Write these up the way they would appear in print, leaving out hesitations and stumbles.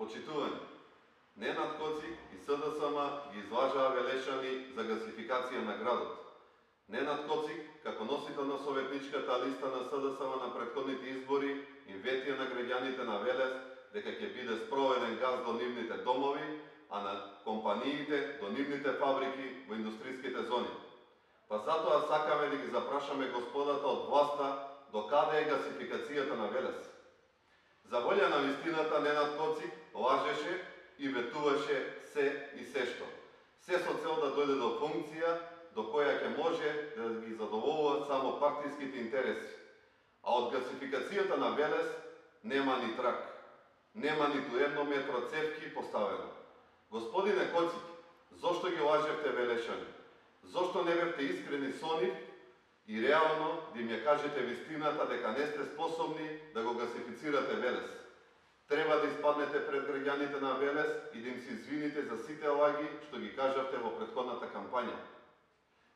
Почитувани, Ненад Коцик и СДСМ ги излажаа Велешани за гасификација на градот. Ненад Коцик, како носител на советничката листа на СДСМ на претходните избори, им ветија на граѓаните на Велес дека ќе биде спроведен газ до нивните домови, а на компаниите до нивните фабрики во индустриските зони. Па затоа сакаме да ги запрашаме господата од власта до каде е гасификацијата на Велес. За волја на вистината, Ненад Коцик лажеше и ветуваше се и сешто. Се со цел да дојде до функција до која ќе може да ги задоволува само партиските интереси. А од гасификацијата на Велес нема ни трак. Нема ниту едно метро цевки поставено. Господине Коцик, зошто ги лажевте Велешани? Зошто не бевте искрени со нив и реално да им ја кажете вистината дека не сте способни да го гасифицирате Велес? Треба да испаднете пред граѓаните на Велес и да им се извините за сите лаги што ги кажавте во претходната кампања.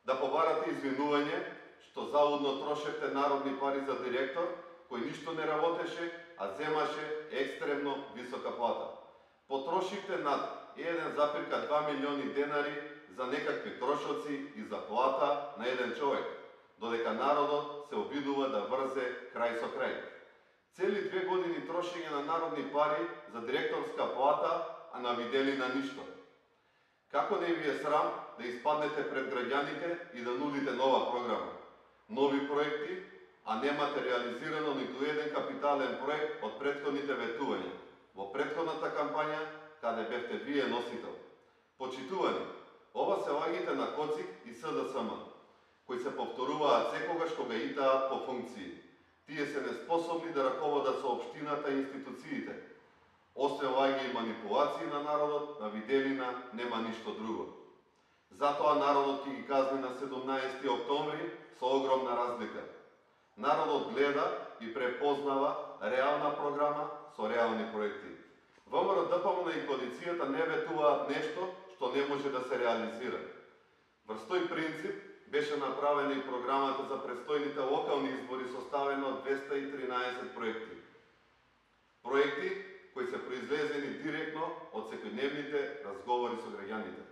Да побарате извинување што заудно трошевте народни пари за директор кој ништо не работеше, а земаше екстремно висока плата. Потрошивте над 1,2 милиони денари за некакви трошоци и за плата на еден човек, додека народот се обидува да врзе крај со крај. Цели 2 години трошење на народни пари за директорска плата, а на виделина ништо. Како не ви е срам да испаднете пред граѓаните и да нудите нова програма, нови проекти, а немате реализирано ниту еден капитален проект од претходните ветувања, во претходната кампања, каде бевте вие носител. Почитувани, ова се лагите на Коцик и СДСМ, кои се повторуваат секогаш кога итаат по функции. Тие се неспособни да раководат со општината и институциите. Освен лаги и манипулации на народот, на виделина нема ништо друго. Затоа народот ќе ги казни на 17 октомври со огромна разлика. Народот гледа и препознава реална програма со реални проекти. ВМРО, ДПМН и коалицијата не ветуваат нешто што не може да се реализира. Врз тој принцип беше направена и програмата за предстојните локални избори составена од 213 проекти. Проекти кои се произлезени директно од секојдневните разговори со граѓаните.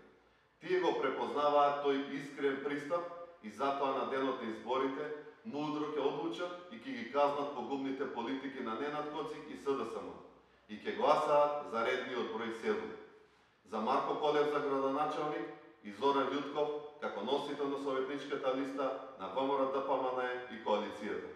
Тие го препознаваат тој искрен пристап и затоа на денот на изборите мудро ќе одлучат и ќе ги казнат погубните политики на Ненад Коцик и СДСМ и ќе гласаат за редниот број 7. За Марко Колев за градоначалник и Зоран Љутков како носител на советничката листа на ВМРО, ДПМН и коалицијата.